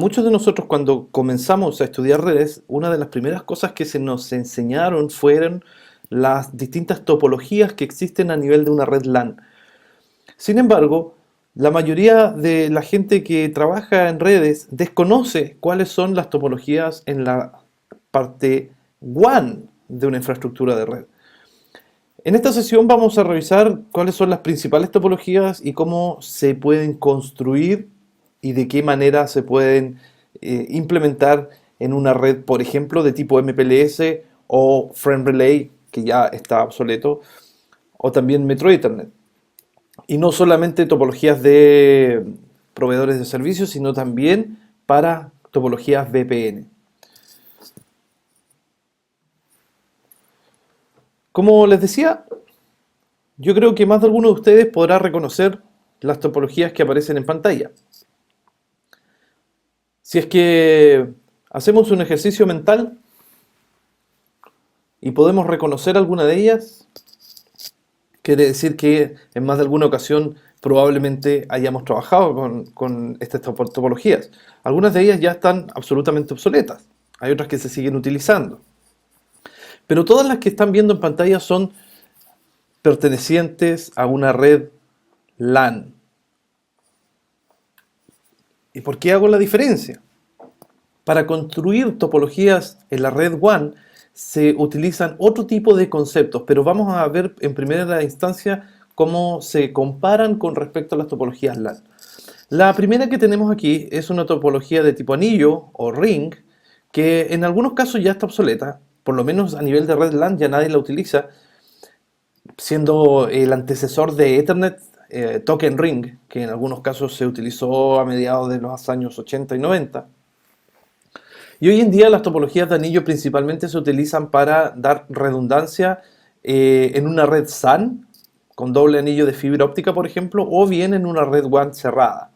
muchos de nosotros cuando comenzamos a estudiar redes, una de las primeras cosas que se nos enseñaron fueron las distintas topologías que existen a nivel de una red LAN. Sin embargo, la mayoría de la gente que trabaja en redes desconoce cuáles son las topologías en la parte WAN de una infraestructura de red. En esta sesión vamos a revisar cuáles son las principales topologías y cómo se pueden construir y de qué manera se pueden implementar en una red, por ejemplo, de tipo MPLS o Frame Relay, que ya está obsoleto, o también Metro Ethernet. Y no solamente topologías de proveedores de servicios, sino también para topologías VPN. Como les decía, yo creo que más de alguno de ustedes podrá reconocer las topologías que aparecen en pantalla. Si es que hacemos un ejercicio mental y podemos reconocer alguna de ellas, quiere decir que en más de alguna ocasión probablemente hayamos trabajado con estas topologías. Algunas de ellas ya están absolutamente obsoletas, hay otras que se siguen utilizando. Pero todas las que están viendo en pantalla son pertenecientes a una red LAN. ¿Y por qué hago la diferencia? Para construir topologías en la red WAN se utilizan otro tipo de conceptos, pero vamos a ver en primera instancia cómo se comparan con respecto a las topologías LAN. La primera que tenemos aquí es una topología de tipo anillo o ring, que en algunos casos ya está obsoleta, por lo menos a nivel de red LAN ya nadie la utiliza, siendo el antecesor de Ethernet, Token Ring, que en algunos casos se utilizó a mediados de los años 80 y 90. Y hoy en día las topologías de anillo principalmente se utilizan para dar redundancia en una red SAN, con doble anillo de fibra óptica, por ejemplo, o bien en una red WAN cerrada.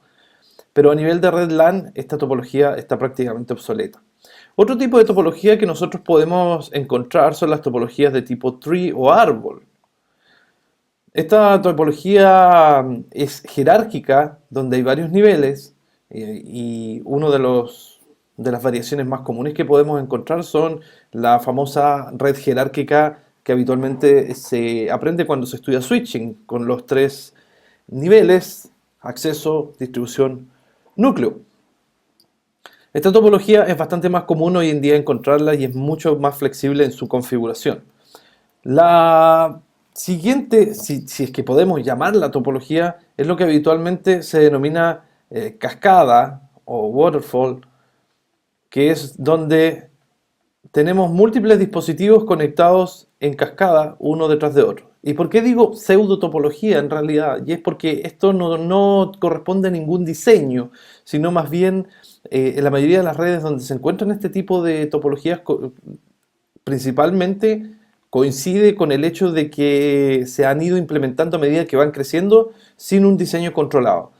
Pero a nivel de red LAN, esta topología está prácticamente obsoleta. Otro tipo de topología que nosotros podemos encontrar son las topologías de tipo tree o árbol. Esta topología es jerárquica, donde hay varios niveles, y uno de las variaciones más comunes que podemos encontrar son la famosa red jerárquica que habitualmente se aprende cuando se estudia switching, con los tres niveles: acceso, distribución, núcleo. Esta topología es bastante más común hoy en día encontrarla y es mucho más flexible en su configuración. La siguiente, si es que podemos llamarla topología, es lo que habitualmente se denomina cascada o waterfall, que es donde tenemos múltiples dispositivos conectados en cascada uno detrás de otro. ¿Y por qué digo pseudotopología en realidad? Y es porque esto no corresponde a ningún diseño, sino más bien en la mayoría de las redes donde se encuentran este tipo de topologías principalmente coincide con el hecho de que se han ido implementando a medida que van creciendo sin un diseño controlado.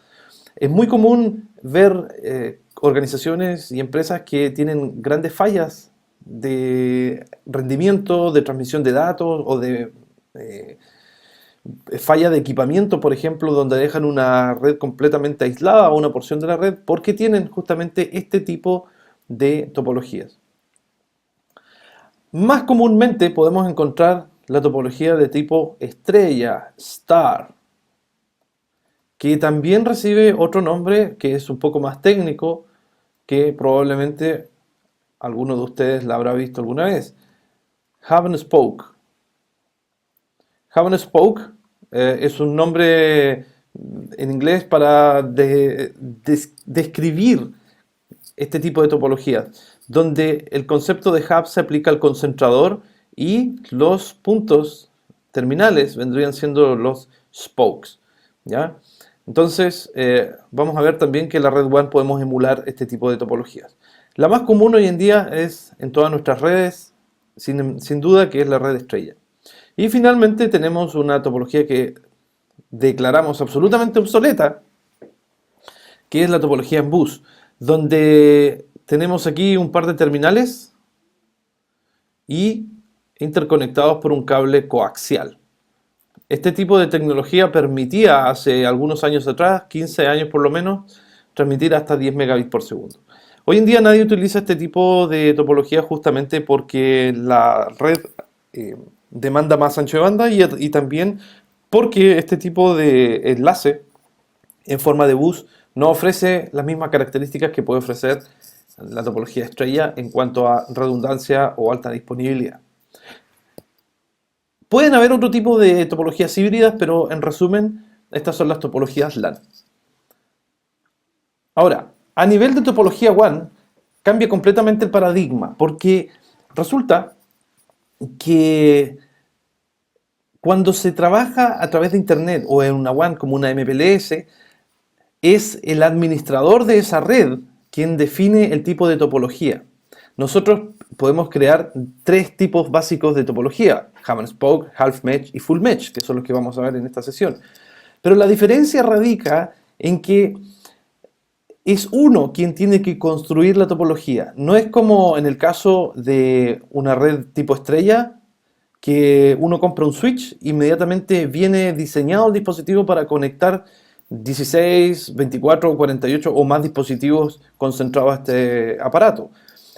Es muy común ver organizaciones y empresas que tienen grandes fallas de rendimiento, de transmisión de datos o de falla de equipamiento, por ejemplo, donde dejan una red completamente aislada o una porción de la red porque tienen justamente este tipo de topologías. Más comúnmente podemos encontrar la topología de tipo estrella, star, que también recibe otro nombre que es un poco más técnico, que probablemente alguno de ustedes la habrá visto alguna vez. Hub and Spoke. Hub and Spoke es un nombre en inglés para describir este tipo de topologías, donde el concepto de hub se aplica al concentrador y los puntos terminales vendrían siendo los spokes, ¿ya? Entonces, vamos a ver también que en la red WAN podemos emular este tipo de topologías. La más común hoy en día es en todas nuestras redes, sin duda, que es la red estrella. Y finalmente tenemos una topología que declaramos absolutamente obsoleta, que es la topología en bus, donde tenemos aquí un par de terminales y interconectados por un cable coaxial. Este tipo de tecnología permitía hace algunos años atrás, 15 años por lo menos, transmitir hasta 10 megabits por segundo. Hoy en día nadie utiliza este tipo de topología justamente porque la red demanda más ancho de banda y también porque este tipo de enlace en forma de bus no ofrece las mismas características que puede ofrecer la topología estrella en cuanto a redundancia o alta disponibilidad. Pueden haber otro tipo de topologías híbridas, pero en resumen, estas son las topologías LAN. Ahora, a nivel de topología WAN, cambia completamente el paradigma, porque resulta que cuando se trabaja a través de Internet o en una WAN como una MPLS, es el administrador de esa red quien define el tipo de topología. Nosotros podemos crear tres tipos básicos de topología: Hub and Spoke, Half Mesh y Full Mesh, que son los que vamos a ver en esta sesión. Pero la diferencia radica en que es uno quien tiene que construir la topología. No es como en el caso de una red tipo estrella, que uno compra un switch, inmediatamente viene diseñado el dispositivo para conectar 16, 24, 48 o más dispositivos concentrados a este aparato.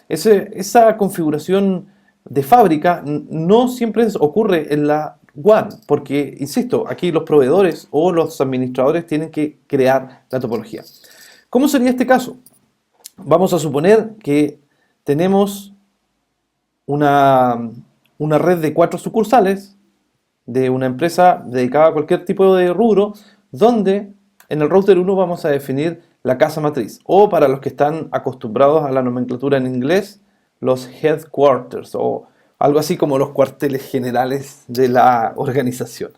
Esa configuración de fábrica no siempre ocurre en la WAN, porque, insisto, aquí los proveedores o los administradores tienen que crear la topología. ¿Cómo sería este caso? Vamos a suponer que tenemos una red de 4 sucursales de una empresa dedicada a cualquier tipo de rubro, donde en el router 1 vamos a definir la casa matriz, o para los que están acostumbrados a la nomenclatura en inglés, los headquarters, o algo así como los cuarteles generales de la organización.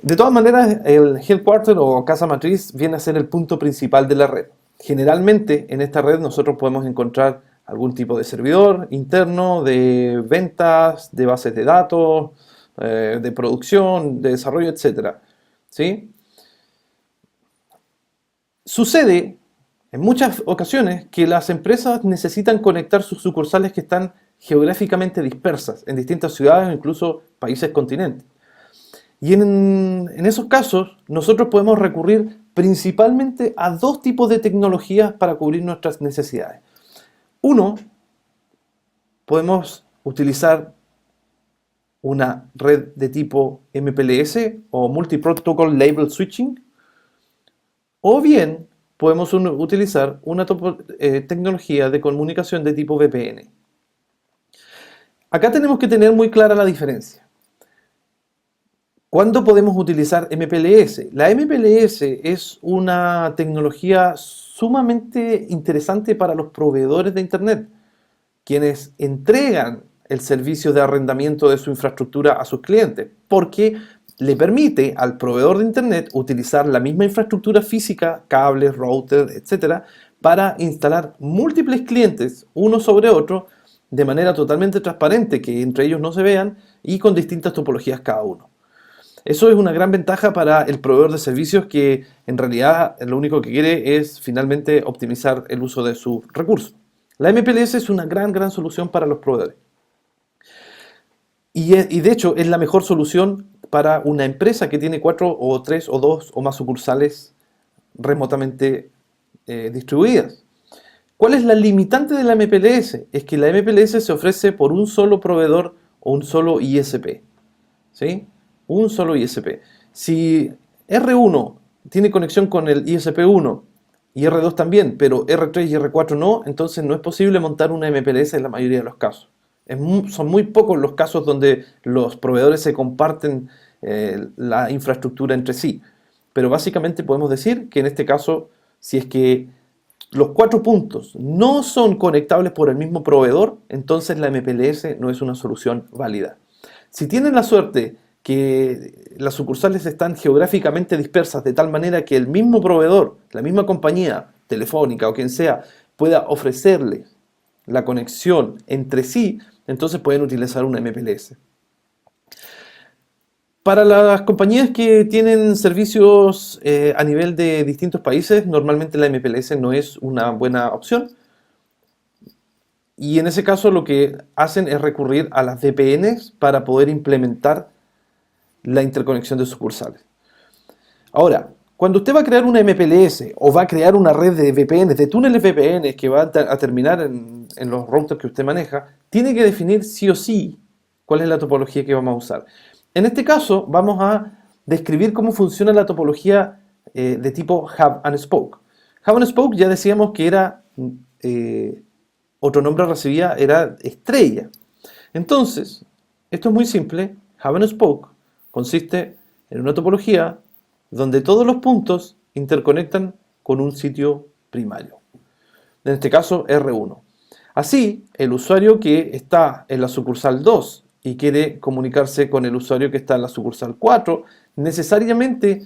De todas maneras, el headquarter o casa matriz viene a ser el punto principal de la red. Generalmente en esta red nosotros podemos encontrar algún tipo de servidor interno, de ventas, de bases de datos, de producción, de desarrollo, etc. ¿Sí? Sucede en muchas ocasiones que las empresas necesitan conectar sus sucursales que están geográficamente dispersas en distintas ciudades o incluso países continentes. Y en esos casos nosotros podemos recurrir principalmente a dos tipos de tecnologías para cubrir nuestras necesidades. Uno, podemos utilizar una red de tipo MPLS o Multi-Protocol Label Switching, o bien podemos utilizar una tecnología de comunicación de tipo VPN. Acá tenemos que tener muy clara la diferencia. ¿Cuándo podemos utilizar MPLS? La MPLS es una tecnología sumamente interesante para los proveedores de Internet, quienes entregan el servicio de arrendamiento de su infraestructura a sus clientes, porque le permite al proveedor de Internet utilizar la misma infraestructura física, cables, routers, etcétera, para instalar múltiples clientes, uno sobre otro, de manera totalmente transparente, que entre ellos no se vean, y con distintas topologías cada uno. Eso es una gran ventaja para el proveedor de servicios, que en realidad lo único que quiere es finalmente optimizar el uso de sus recursos. La MPLS es una gran solución para los proveedores. Y de hecho es la mejor solución para una empresa que tiene 4 o 3 o 2 o más sucursales remotamente distribuidas. ¿Cuál es la limitante de la MPLS? Es que la MPLS se ofrece por un solo proveedor o un solo ISP. ¿Sí? Un solo ISP. Si R1 tiene conexión con el ISP1 y R2 también, pero R3 y R4 no, entonces no es posible montar una MPLS en la mayoría de los casos. Son muy pocos los casos donde los proveedores se comparten la infraestructura entre sí. Pero básicamente podemos decir que en este caso, si es que los 4 puntos no son conectables por el mismo proveedor, entonces la MPLS no es una solución válida. Si tienen la suerte que las sucursales están geográficamente dispersas de tal manera que el mismo proveedor, la misma compañía telefónica o quien sea, pueda ofrecerles la conexión entre sí, entonces pueden utilizar una MPLS. Para las compañías que tienen servicios a nivel de distintos países, normalmente la MPLS no es una buena opción. Y en ese caso lo que hacen es recurrir a las VPNs para poder implementar la interconexión de sucursales. Ahora, Cuando usted va a crear una MPLS o va a crear una red de VPNs, de túneles VPNs que va a terminar en los routers que usted maneja, tiene que definir sí o sí cuál es la topología que vamos a usar. En este caso vamos a describir cómo funciona la topología de tipo Hub and Spoke. Hub and Spoke ya decíamos que era, otro nombre recibía era estrella. Entonces, esto es muy simple. Hub and Spoke consiste en una topología donde todos los puntos interconectan con un sitio primario. En este caso, R1. Así, el usuario que está en la sucursal 2 y quiere comunicarse con el usuario que está en la sucursal 4, necesariamente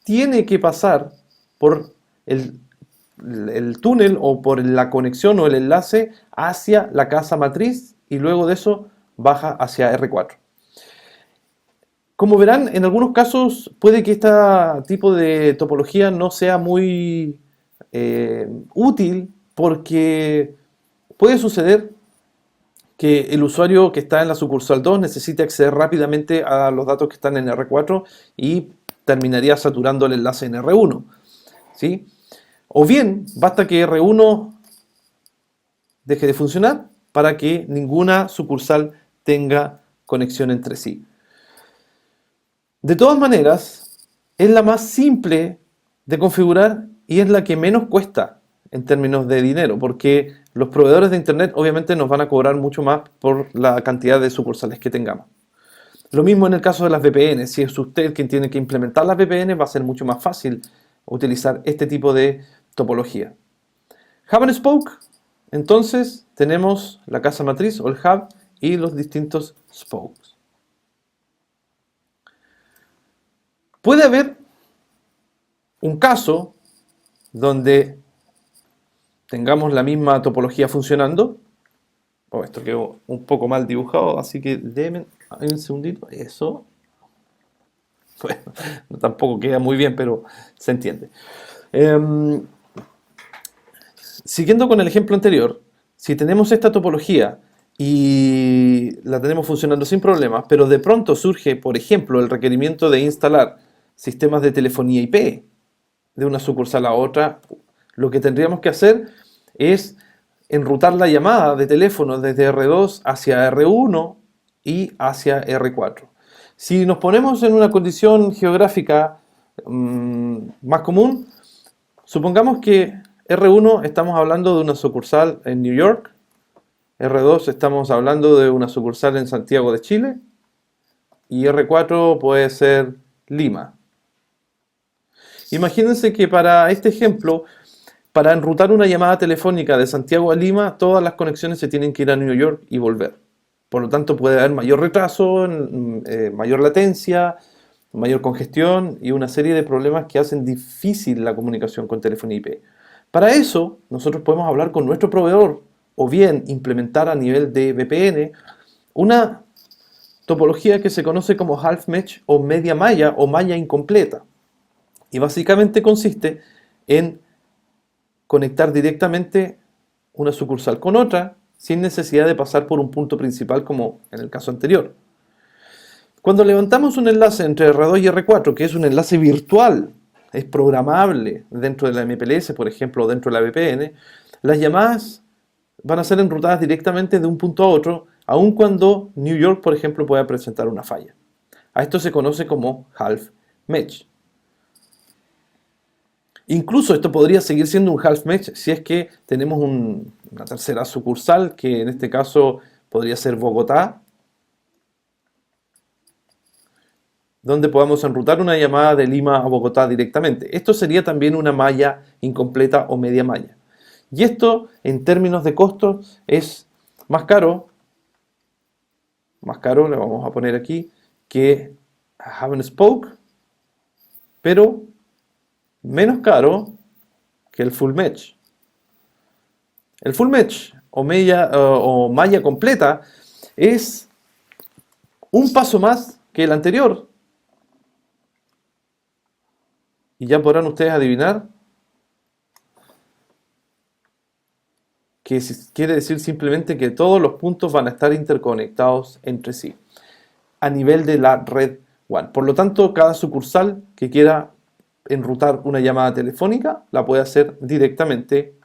tiene que pasar por el túnel o por la conexión o el enlace hacia la casa matriz y luego de eso baja hacia R4. Como verán, en algunos casos puede que este tipo de topología no sea muy útil porque puede suceder que el usuario que está en la sucursal 2 necesite acceder rápidamente a los datos que están en R4 y terminaría saturando el enlace en R1, ¿sí? O bien, basta que R1 deje de funcionar para que ninguna sucursal tenga conexión entre sí. De todas maneras, es la más simple de configurar y es la que menos cuesta en términos de dinero, porque los proveedores de Internet obviamente nos van a cobrar mucho más por la cantidad de sucursales que tengamos. Lo mismo en el caso de las VPN. Si es usted quien tiene que implementar las VPN, va a ser mucho más fácil utilizar este tipo de topología. Hub and Spoke, entonces tenemos la casa matriz o el hub y los distintos spokes. Puede haber un caso donde tengamos la misma topología funcionando. Oh, esto quedó un poco mal dibujado, así que denme un segundito. Eso. Bueno, tampoco queda muy bien, pero se entiende. Siguiendo con el ejemplo anterior, si tenemos esta topología y la tenemos funcionando sin problemas, pero de pronto surge, por ejemplo, el requerimiento de instalar sistemas de telefonía IP de una sucursal a otra, lo que tendríamos que hacer es enrutar la llamada de teléfono desde R2 hacia R1 y hacia R4. Si nos ponemos en una condición geográfica más común, supongamos que R1 estamos hablando de una sucursal en New York, R2 estamos hablando de una sucursal en Santiago de Chile y R4 puede ser Lima. Imagínense que para este ejemplo, para enrutar una llamada telefónica de Santiago a Lima, todas las conexiones se tienen que ir a New York y volver. Por lo tanto, puede haber mayor retraso, mayor latencia, mayor congestión y una serie de problemas que hacen difícil la comunicación con telefonía IP. Para eso, nosotros podemos hablar con nuestro proveedor o bien implementar a nivel de VPN una topología que se conoce como half mesh o media malla o malla incompleta. Y básicamente consiste en conectar directamente una sucursal con otra sin necesidad de pasar por un punto principal como en el caso anterior. Cuando levantamos un enlace entre R2 y R4, que es un enlace virtual, es programable dentro de la MPLS, por ejemplo, o dentro de la VPN, las llamadas van a ser enrutadas directamente de un punto a otro, aun cuando New York, por ejemplo, pueda presentar una falla. A esto se conoce como half mesh. Incluso esto podría seguir siendo un half mesh si es que tenemos una tercera sucursal, que en este caso podría ser Bogotá, donde podamos enrutar una llamada de Lima a Bogotá directamente. Esto sería también una malla incompleta o media malla. Y esto, en términos de costos, es más caro, le vamos a poner aquí, que Hub and Spoke, pero menos caro que el Full Mesh. El Full Mesh o malla completa es un paso más que el anterior. Y ya podrán ustedes adivinar que quiere decir simplemente que todos los puntos van a estar interconectados entre sí a nivel de la red WAN. Por lo tanto, cada sucursal que quiera enrutar una llamada telefónica, la puede hacer directamente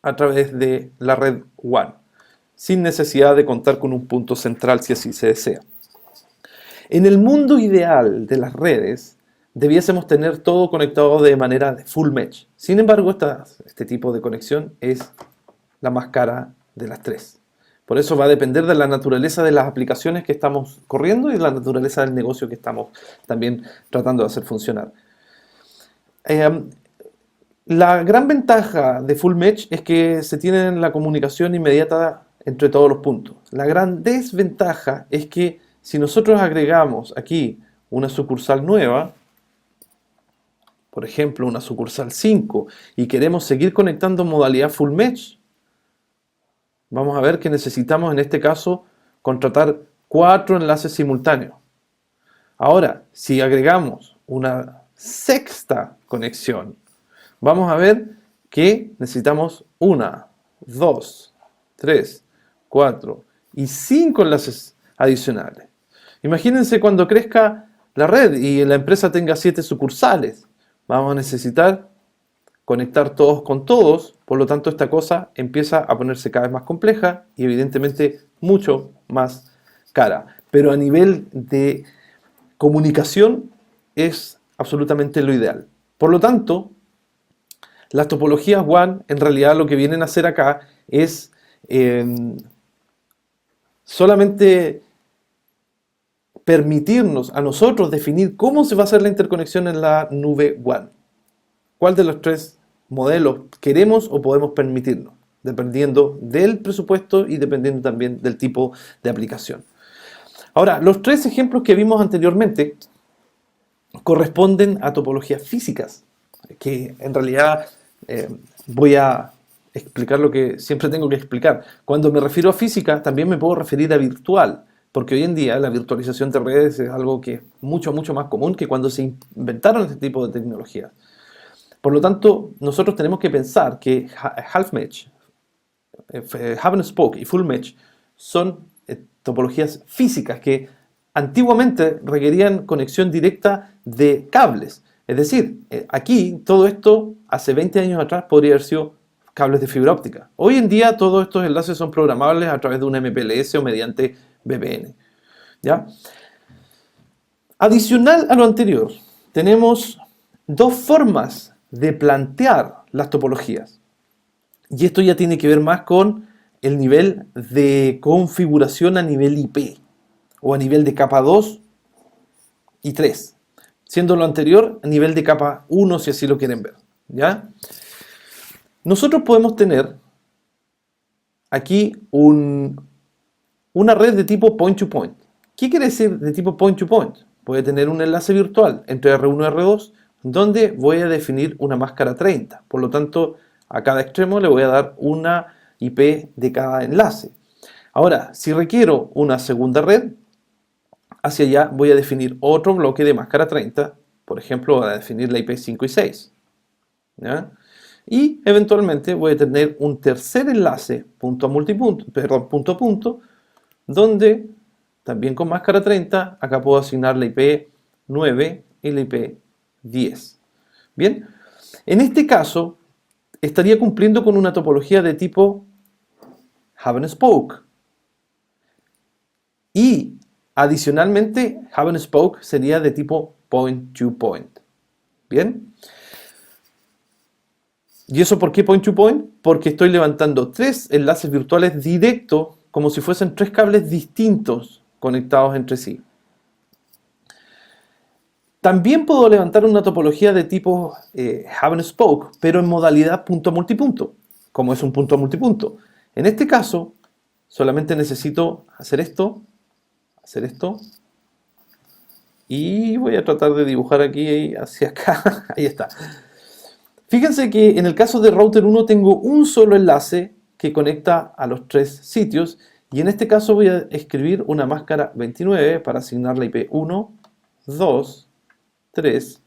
a través de la red WAN, sin necesidad de contar con un punto central si así se desea. En el mundo ideal de las redes, debiésemos tener todo conectado de manera de full mesh. Sin embargo, este tipo de conexión es la más cara de las tres. Por eso va a depender de la naturaleza de las aplicaciones que estamos corriendo y de la naturaleza del negocio que estamos también tratando de hacer funcionar. La gran ventaja de Full Mesh es que se tiene la comunicación inmediata entre todos los puntos. La gran desventaja es que si nosotros agregamos aquí una sucursal nueva, por ejemplo una sucursal 5, y queremos seguir conectando modalidad Full Mesh, vamos a ver que necesitamos en este caso contratar 4 enlaces simultáneos. Ahora, si agregamos una sexta conexión, vamos a ver que necesitamos 1, 2, 3, 4 y 5 enlaces adicionales. Imagínense cuando crezca la red y la empresa tenga 7 sucursales. Vamos a necesitar conectar todos con todos, por lo tanto esta cosa empieza a ponerse cada vez más compleja y evidentemente mucho más cara. Pero a nivel de comunicación es absolutamente lo ideal. Por lo tanto, las topologías WAN en realidad lo que vienen a hacer acá es solamente permitirnos a nosotros definir cómo se va a hacer la interconexión en la nube WAN. ¿Cuál de los tres modelos queremos o podemos permitirnos? Dependiendo del presupuesto y dependiendo también del tipo de aplicación. Ahora, los tres ejemplos que vimos anteriormente corresponden a topologías físicas, que en realidad voy a explicar lo que siempre tengo que explicar. Cuando me refiero a física, también me puedo referir a virtual, porque hoy en día la virtualización de redes es algo que es mucho más común que cuando se inventaron este tipo de tecnologías. Por lo tanto, nosotros tenemos que pensar que Half Mesh, Hub and Spoke y Full Mesh son topologías físicas que antiguamente requerían conexión directa de cables. Es decir, aquí todo esto hace 20 años atrás podría haber sido cables de fibra óptica. Hoy en día todos estos enlaces son programables a través de un MPLS o mediante VPN. ¿Ya? Adicional a lo anterior, tenemos dos formas de plantear las topologías. Y esto ya tiene que ver más con el nivel de configuración a nivel IP o a nivel de capa 2 y 3, siendo lo anterior a nivel de capa 1 si así lo quieren ver. ¿Ya? Nosotros podemos tener aquí una red de tipo point-to-point. ¿Qué quiere decir de tipo point-to-point? Puede tener un enlace virtual entre R1 y R2 donde voy a definir una máscara 30. Por lo tanto, a cada extremo le voy a dar una IP de cada enlace. Ahora, si requiero una segunda red, hacia allá voy a definir otro bloque de máscara 30. Por ejemplo, voy a definir la IP 5 y 6. ¿Ya? Y eventualmente voy a tener un tercer enlace punto a punto, donde también con máscara 30, acá puedo asignar la IP 9 y la IP 10. Bien, en este caso estaría cumpliendo con una topología de tipo Hub and Spoke. Y adicionalmente, Hub and Spoke sería de tipo point-to-point. Bien. ¿Y eso por qué point-to-point? Porque estoy levantando tres enlaces virtuales directos, como si fuesen tres cables distintos conectados entre sí. También puedo levantar una topología de tipo Hub and Spoke, pero en modalidad punto a multipunto, como es un punto a multipunto. En este caso, solamente necesito hacer esto, y voy a tratar de dibujar aquí hacia acá. Ahí está. Fíjense que en el caso de router 1 tengo un solo enlace que conecta a los tres sitios, y en este caso voy a escribir una máscara 29 para asignar la IP 1, 2, 3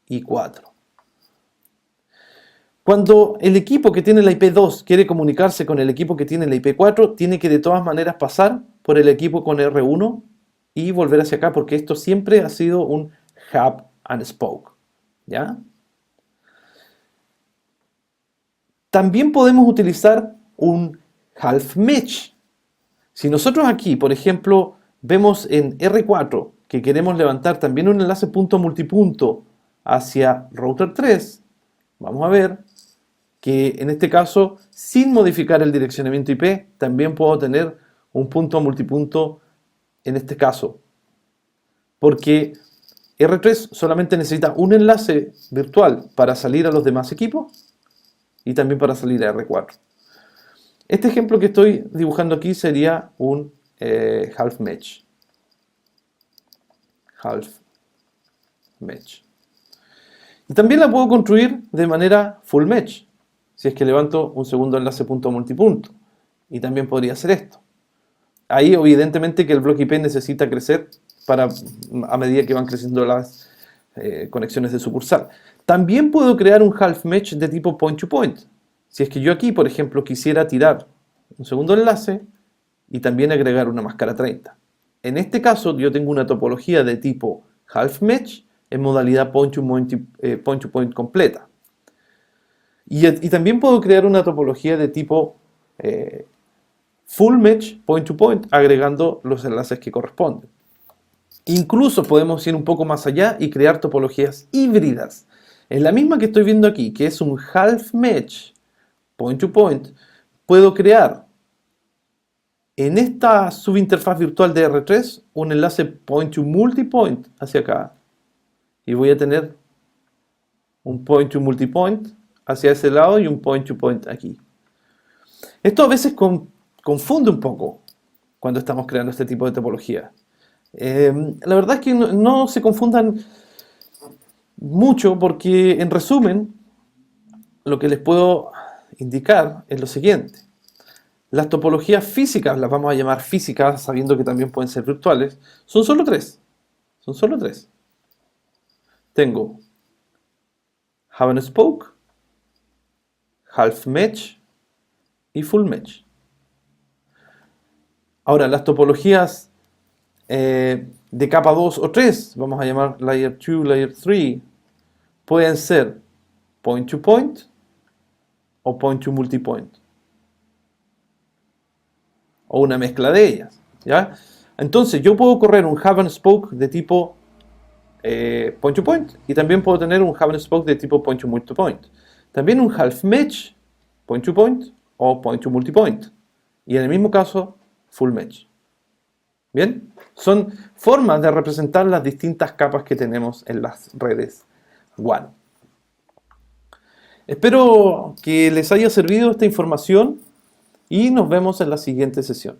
y 4. Cuando el equipo que tiene la IP 2 quiere comunicarse con el equipo que tiene la IP 4, tiene que de todas maneras pasar por el equipo con R1 y volver hacia acá, porque esto siempre ha sido un Hub and Spoke. ¿Ya? También podemos utilizar un half mesh. Si nosotros aquí, por ejemplo, vemos en R4 que queremos levantar también un enlace punto multipunto hacia router 3, vamos a ver que en este caso, sin modificar el direccionamiento IP, también puedo tener un punto multipunto en este caso. Porque R3 solamente necesita un enlace virtual para salir a los demás equipos y también para salir a R4. Este ejemplo que estoy dibujando aquí sería un half mesh. Half mesh. Y también la puedo construir de manera full mesh, si es que levanto un segundo enlace punto multipunto. Y también podría hacer esto. Ahí evidentemente que el bloque IP necesita crecer a medida que van creciendo las conexiones de sucursal. También puedo crear un half mesh de tipo point to point. Si es que yo aquí, por ejemplo, quisiera tirar un segundo enlace y también agregar una máscara 30. En este caso yo tengo una topología de tipo half mesh en modalidad point to point completa. Y también puedo crear una topología de tipo full mesh point to point agregando los enlaces que corresponden. Incluso podemos ir un poco más allá y crear topologías híbridas. En la misma que estoy viendo aquí, que es un half mesh point to point, puedo crear en esta subinterfaz virtual de R3 un enlace point to multipoint hacia acá. Y voy a tener un point to multipoint hacia ese lado y un point to point aquí. Esto a veces confunde un poco cuando estamos creando este tipo de topología. La verdad es que no se confundan mucho porque en resumen lo que les puedo indicar es lo siguiente. Las topologías físicas, las vamos a llamar físicas sabiendo que también pueden ser virtuales, son solo tres. Son solo tres. Tengo hub and spoke, half mesh y full mesh. Ahora, las topologías de capa 2 o 3, vamos a llamar layer 2, layer 3, pueden ser point to point o point to multipoint. O una mezcla de ellas. ¿Ya? Entonces, yo puedo correr un hub and spoke de tipo point to point y también puedo tener un hub and spoke de tipo point to multipoint. También un half mesh point to point o point to multipoint. Y en el mismo caso, full mesh. ¿Bien? Son formas de representar las distintas capas que tenemos en las redes WAN. Espero que les haya servido esta información y nos vemos en la siguiente sesión.